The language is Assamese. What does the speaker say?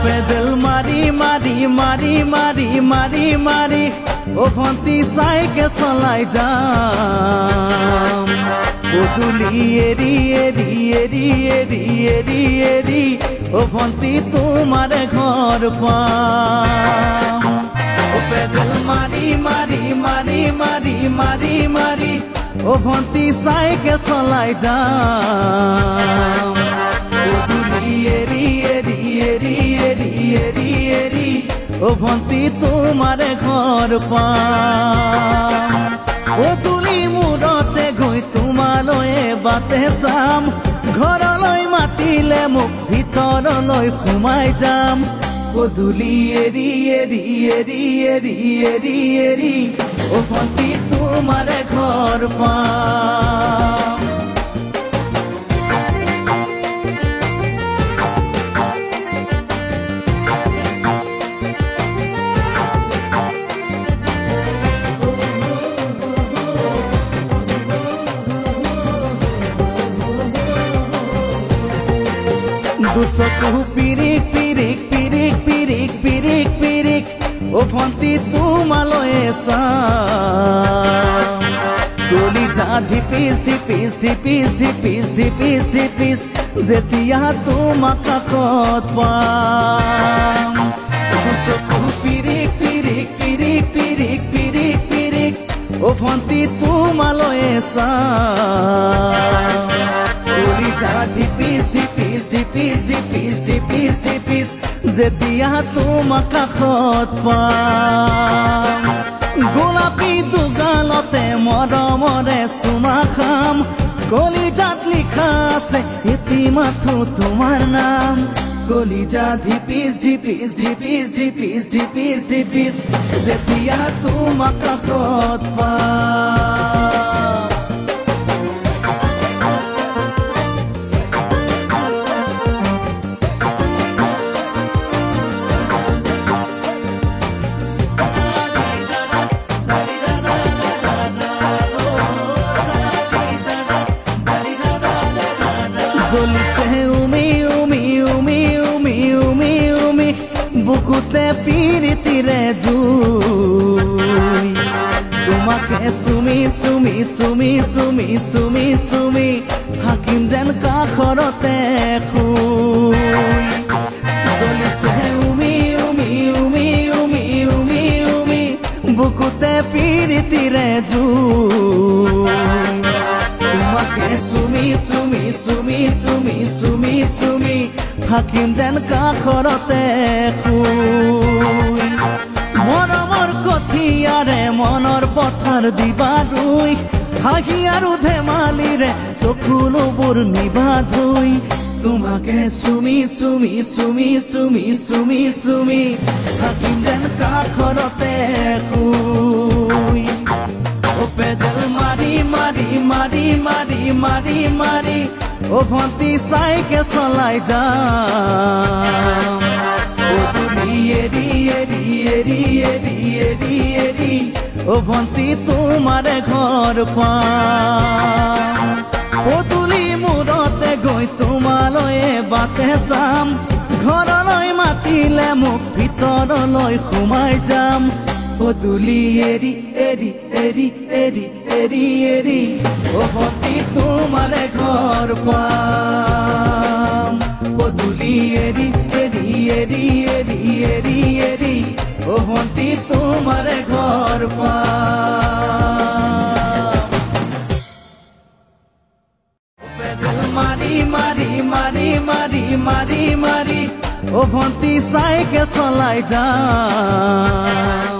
পেডেল মাৰি মাৰি মাৰি মাৰি মাৰি মাৰি ও ভন্টি চাইকেল চলাই যাম গধূলি এৰি এৰি এৰি এৰি এৰি এৰি ও ভন্টি তোমাৰ ঘৰ পাম পেডেল মাৰি মাৰি মাৰি মাৰি মাৰি মাৰি ও ভন্টি চাইকেল চলাই যাম গধূলি এৰি এৰি এৰি এৰি এৰি এৰি ও ভন্টি তোমাৰ ঘৰ পাম গধূলি মূৰতে গৈ তোমালৈ বাটে চাম ঘৰলৈ মাতিলে মোক ভিতৰলৈ সোমাই যাম গধূলি এৰি এৰি এৰি এৰি এৰি এৰি ও ভন্টি তোমাৰ ঘৰ পাম দুচকু পিৰিক পিৰিক পিৰিক পিৰিক পিৰিক পিৰিক ও ভন্টি তোমালৈ চাম কলিজা ধিপিস ধিপিস ধিপিস ধিপিস ধিপিস ধিপিস যেতিয়া তোমাক কাষত পাম দুচকু পিৰিক পিৰিক পিৰিক পিৰিক পিৰিক পিৰিক ও ভন্টি তোমালৈ চাম কলিজা ধিপিস ধিপিস ধিপিস ধিপিস ধিপিস ধিপিস যেতিয়া তোমাক কাষত পাম গোলাপী দুগালতে মৰমৰে চুমা খাম কলিজাত লিখা আছে এটি মাথো তোমাৰ নাম কলিজা ধিপিস ধিপিস ধিপিস ধিপিস ধিপিস ধিপিস যেতিয়া তোমাক কাষত পাম জ্বলিছে উমি উমি উমি উমি উমি উমি বুকুতে পিৰিতিৰে জুই তোমাকে চুমি চুমি চুমি চুমি চুমি চুমি থাকিম যেন কাষৰতে শুই জ্বলিছে উমি উমি উমি উমি উমি উমি বুকুতে পিৰিতিৰে জুই তোমাকে চুমি চুমি চুমি চুমি চুমি চুমি থাকিম যেন কাষৰতে শুই মৰমৰ কঠিয়াৰে মনৰ পথাৰ দিবা ৰুই হাঁহি আৰু ধেমালিৰে চকুলোবোৰ নিবা ধুই তোমাকে চুমি চুমি চুমি চুমি চুমি চুমি থাকিম যেন কাষৰতে শুই পেডেল মাৰি মাৰি মাৰি মাৰি মাৰি মাৰি ও ভন্টি চাইকেল চলাই যাম গধূলি এৰি এৰি এৰি এৰি এৰি এৰি ও ভন্টি তোমাৰ ঘৰ পাম গধূলি মূৰতে গৈ তোমালৈ বাটে চাম ঘৰলৈ মাতিলে মোক ভিতৰলৈ সোমাই যাম গধূলি এৰি এৰি এৰি এৰি এৰি এৰি ও ভন্টি তোমাৰ ঘৰ পাম গধূলি এৰি এৰি এৰি এৰি এৰি এৰি ও ভন্টি তোমাৰ ঘৰ পাম পেডেল মাৰি মাৰি মাৰি মাৰি মাৰি মাৰি ও ভন্টি চাইকেল চলাই যাম